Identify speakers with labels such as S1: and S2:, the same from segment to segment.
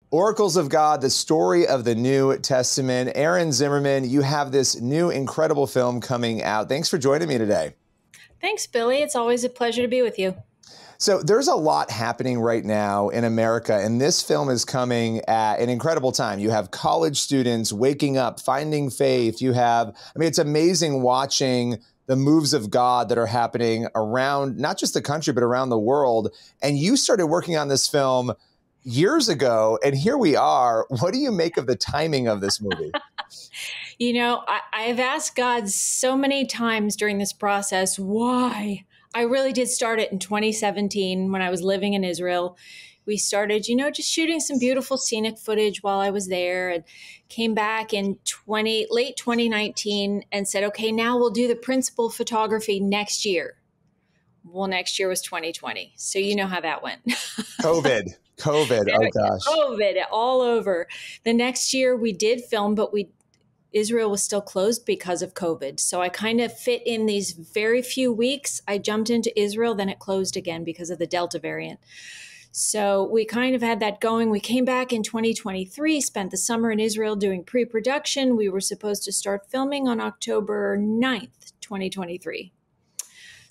S1: Oracles of God, the story of the New Testament. Erin Zimmerman, you have this new incredible film coming out. Thanks for joining me today.
S2: Thanks, Billy. It's always a pleasure to be with you.
S1: So there's a lot happening right now in America, and this film is coming at an incredible time. You have college students waking up, finding faith. You have, it's amazing watching the moves of God that are happening around not just the country, but around the world. And you started working on this film years ago, and here we are. What do you make of the timing of this movie?
S2: You know, I've asked God so many times during this process, why? I really did start it in 2017 when I was living in Israel. We started, just shooting some beautiful scenic footage while I was there, and came back in late 2019 and said, okay, now we'll do the principal photography next year. Well, next year was 2020. So you know how that went.
S1: COVID. Oh, gosh.
S2: COVID all over. The next year we did film, but Israel was still closed because of COVID. So I kind of fit in these very few weeks. I jumped into Israel, then it closed again because of the Delta variant. So we kind of had that going. We came back in 2023, spent the summer in Israel doing pre-production. We were supposed to start filming on October 9th, 2023.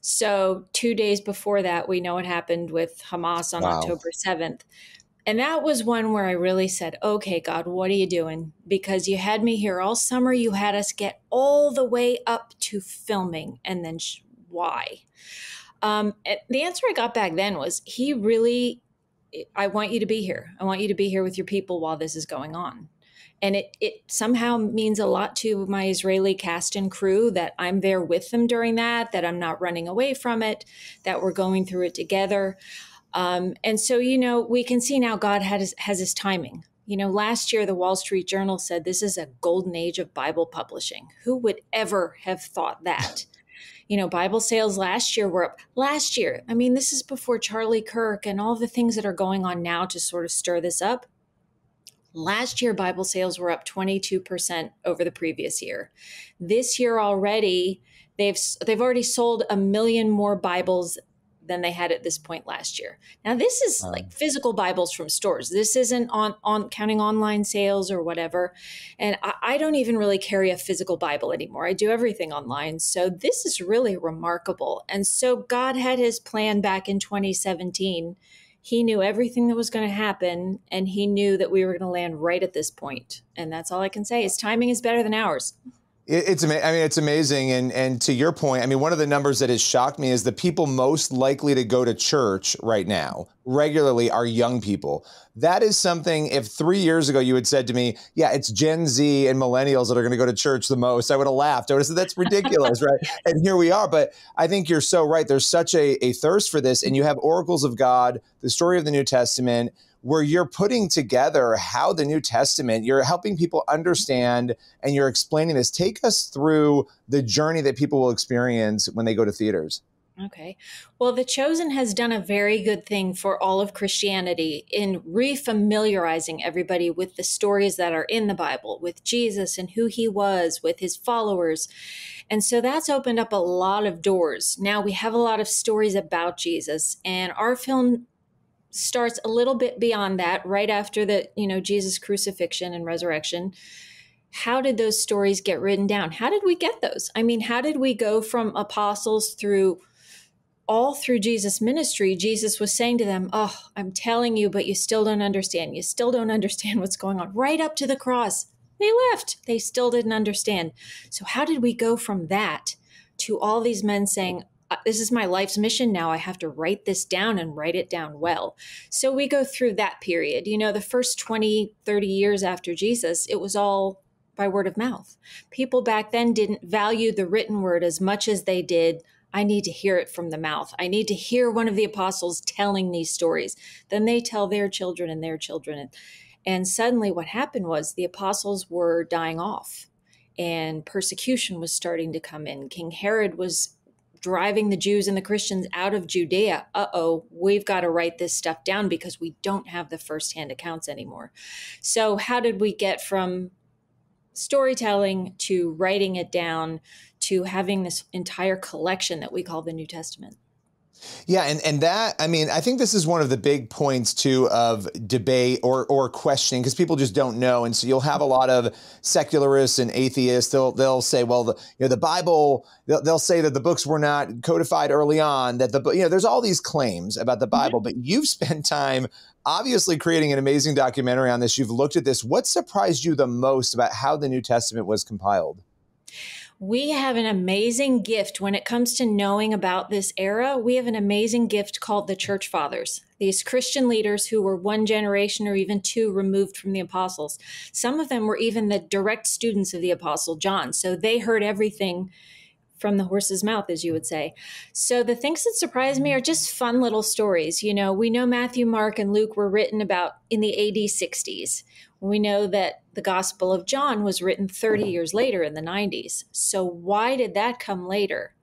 S2: So 2 days before that, we know what happened with Hamas on October 7th. And that was one where I really said, okay, God, what are you doing? Because you had me here all summer. You had us get all the way up to filming. And then why? The answer I got back then was, I want you to be here. I want you to be here with your people while this is going on. And it somehow means a lot to my Israeli cast and crew that I'm there with them during that I'm not running away from it, that we're going through it together. And so, we can see now God has his timing. Last year, the Wall Street Journal said this is a golden age of Bible publishing. Who would ever have thought that? Bible sales last year were up. Last year, this is before Charlie Kirk and all the things that are going on now to sort of stir this up. Last year, Bible sales were up 22% over the previous year. This year already, they've already sold 1 million more Bibles than they had at this point last year. Now, this is like physical Bibles from stores. This isn't on counting online sales or whatever. And I don't even really carry a physical Bible anymore. I do everything online. So this is really remarkable. And so God had his plan back in 2017. He knew everything that was going to happen, and he knew that we were going to land right at this point. And that's all I can say. His timing is better than ours.
S1: It's amazing. And to your point, one of the numbers that has shocked me is the people most likely to go to church right now regularly are young people. That is something, if 3 years ago you had said to me, yeah, it's Gen Z and millennials that are going to go to church the most, I would have laughed. I would have said, that's ridiculous, right? And here we are. But I think you're so right. There's such a thirst for this. And you have Oracles of God, the story of the New Testament, where you're putting together how the New Testament, you're helping people understand, and you're explaining this. Take us through the journey that people will experience when they go to theaters.
S2: Okay. Well, The Chosen has done a very good thing for all of Christianity in refamiliarizing everybody with the stories that are in the Bible, with Jesus and who he was, with his followers. And so that's opened up a lot of doors. Now we have a lot of stories about Jesus, and our film starts a little bit beyond that, right after the, Jesus' crucifixion and resurrection. How did those stories get written down? How did we get those? How did we go from apostles all through Jesus' ministry? Jesus was saying to them, oh, I'm telling you, but you still don't understand. You still don't understand what's going on. Right up to the cross. They left. They still didn't understand. So how did we go from that to all these men saying, this is my life's mission now. I have to write this down and write it down well. So we go through that period. The first 20, 30 years after Jesus, it was all by word of mouth. People back then didn't value the written word as much as they did, I need to hear it from the mouth. I need to hear one of the apostles telling these stories. Then they tell their children and their children. And suddenly what happened was the apostles were dying off and persecution was starting to come in. King Herod was driving the Jews and the Christians out of Judea. We've got to write this stuff down because we don't have the firsthand accounts anymore. So how did we get from storytelling to writing it down to having this entire collection that we call the New Testament?
S1: Yeah, and that, I mean, I think this is one of the big points too of debate or questioning, because people just don't know, and so you'll have a lot of secularists and atheists. They'll say, well, the Bible. They'll say that the books were not codified early on. That there's all these claims about the Bible, but you've spent time obviously creating an amazing documentary on this. You've looked at this. What surprised you the most about how the New Testament was compiled?
S2: We have an amazing gift when it comes to knowing about this era. We have an amazing gift called the Church Fathers, these Christian leaders who were one generation or even two removed from the apostles. Some of them were even the direct students of the Apostle John. So they heard everything from the horse's mouth, as you would say. So the things that surprise me are just fun little stories. We know Matthew, Mark, and Luke were written about in the AD 60s. We know that the Gospel of John was written 30 years later in the 90s. So why did that come later?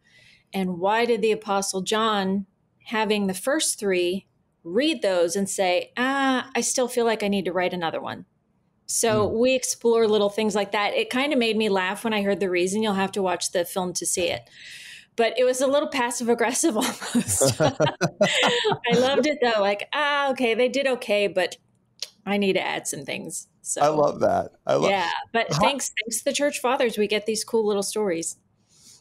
S2: And why did the Apostle John, having the first three, read those and say, I still feel like I need to write another one? So we explore little things like that. It kind of made me laugh when I heard the reason. You'll have to watch the film to see it. But it was a little passive aggressive almost. I loved it though. Like, okay, they did okay, but I need to add some things. So
S1: I love that.
S2: But thanks to the Church Fathers, we get these cool little stories.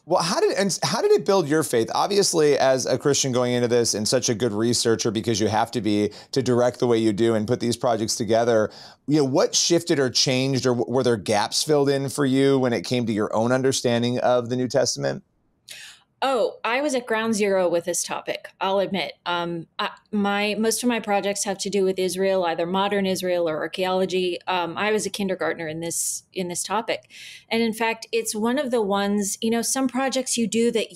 S1: Well, how did it build your faith? Obviously, as a Christian going into this and such a good researcher, because you have to be to direct the way you do and put these projects together, what shifted or changed, or were there gaps filled in for you when it came to your own understanding of the New Testament?
S2: Oh, I was at ground zero with this topic, I'll admit. Most of my projects have to do with Israel, either modern Israel or archaeology. I was a kindergartner in this topic. And in fact, it's one of the ones, some projects you do that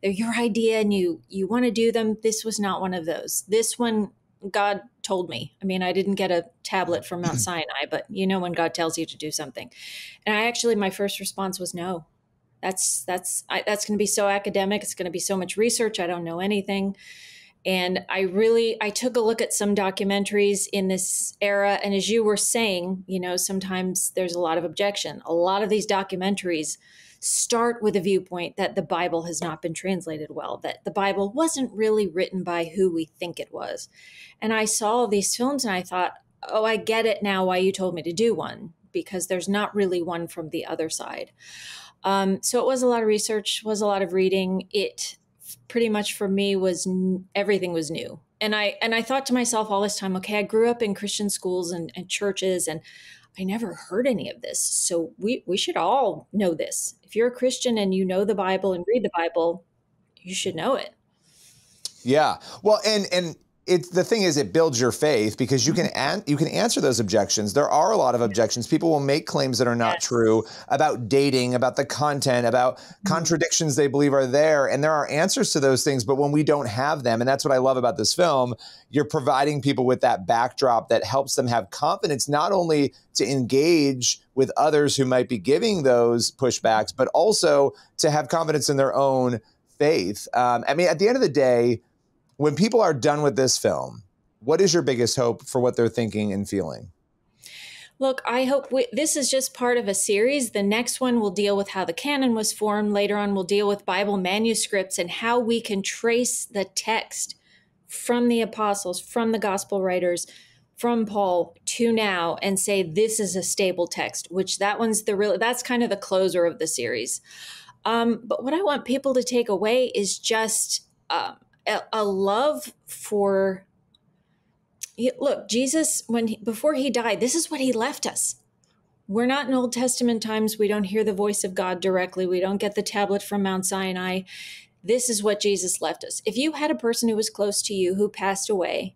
S2: they're your idea and you want to do them. This was not one of those. This one, God told me. I mean, I didn't get a tablet from Mount Sinai, but when God tells you to do something. And my first response was no. That's going to be so academic. It's going to be so much research. I don't know anything. And I took a look at some documentaries in this era. And as you were saying, sometimes there's a lot of objection. A lot of these documentaries start with a viewpoint that the Bible has not been translated well, that the Bible wasn't really written by who we think it was. And I saw these films and I thought, oh, I get it now why you told me to do one, because there's not really one from the other side. So it was a lot of research, was a lot of reading. It pretty much for me was everything was new. And I thought to myself all this time, okay, I grew up in Christian schools and churches, and I never heard any of this. So we should all know this. If you're a Christian and you know the Bible and read the Bible, you should know it.
S1: Yeah. Well, and the thing is, it builds your faith, because you can answer those objections. There are a lot of objections. People will make claims that are not true about dating, about the content, about contradictions they believe are there. And there are answers to those things. But when we don't have them, and that's what I love about this film, you're providing people with that backdrop that helps them have confidence, not only to engage with others who might be giving those pushbacks, but also to have confidence in their own faith. I mean, at the end of the day, when people are done with this film, what is your biggest hope for what they're thinking and feeling?
S2: Look, I hope this is just part of a series. The next one will deal with how the canon was formed. Later on, we'll deal with Bible manuscripts and how we can trace the text from the apostles, from the gospel writers, from Paul to now, and say this is a stable text, which that's kind of the closer of the series. But what I want people to take away is just a love for, look, Jesus, before he died, this is what he left us. We're not in Old Testament times. We don't hear the voice of God directly. We don't get the tablet from Mount Sinai. This is what Jesus left us. If you had a person who was close to you who passed away,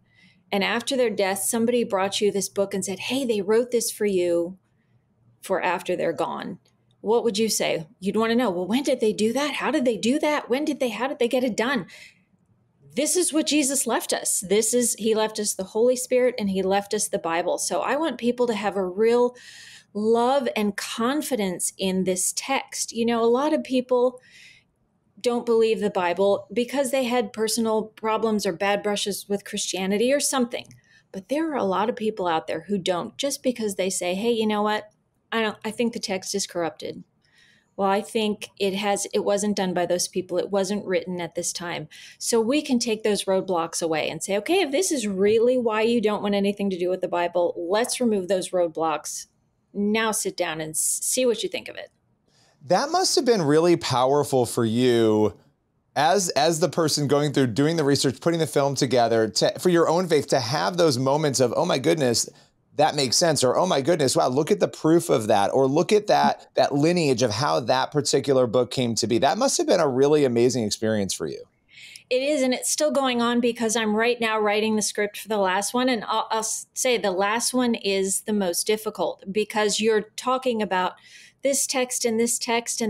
S2: and after their death, somebody brought you this book and said, hey, they wrote this for you for after they're gone, what would you say? You'd want to know, well, when did they do that? How did they do that? How did they get it done? This is what Jesus left us. He left us the Holy Spirit, and he left us the Bible. So I want people to have a real love and confidence in this text. A lot of people don't believe the Bible because they had personal problems or bad brushes with Christianity or something. But there are a lot of people out there who don't, just because they say, hey, you know what? I think the text is corrupted. Well, I think it wasn't done by those people. It wasn't written at this time. So we can take those roadblocks away and say, okay, if this is really why you don't want anything to do with the Bible, let's remove those roadblocks. Now sit down and see what you think of it.
S1: That must have been really powerful for you as the person going through, doing the research, putting the film together, for your own faith, to have those moments of, oh my goodness, that makes sense, or oh my goodness, wow, look at the proof of that, or look at that lineage of how that particular book came to be. That must have been a really amazing experience for you.
S2: It is, and it's still going on because I'm right now writing the script for the last one. And I'll say the last one is the most difficult because you're talking about this text, and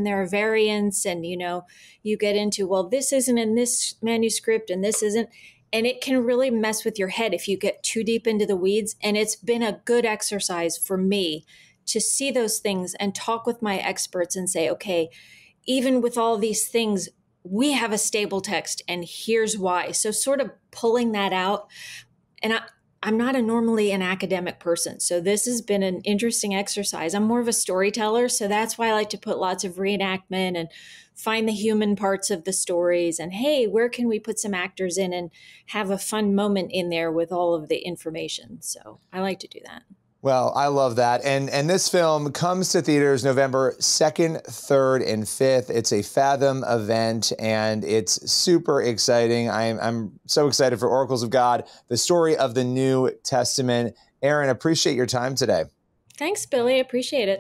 S2: there are variants, and, you get into, well, this isn't in this manuscript and this isn't. And it can really mess with your head if you get too deep into the weeds. And it's been a good exercise for me to see those things and talk with my experts and say, okay, even with all these things, we have a stable text and here's why. So sort of pulling that out. And I'm not normally an academic person, so this has been an interesting exercise. I'm more of a storyteller, so that's why I like to put lots of reenactment and find the human parts of the stories. And hey, where can we put some actors in and have a fun moment in there with all of the information? So I like to do that.
S1: Well, I love that. And this film comes to theaters November 2nd, 3rd, and 5th. It's a Fathom event, and it's super exciting. I'm so excited for Oracles of God, the story of the New Testament. Erin, appreciate your time today.
S2: Thanks, Billy. I appreciate it.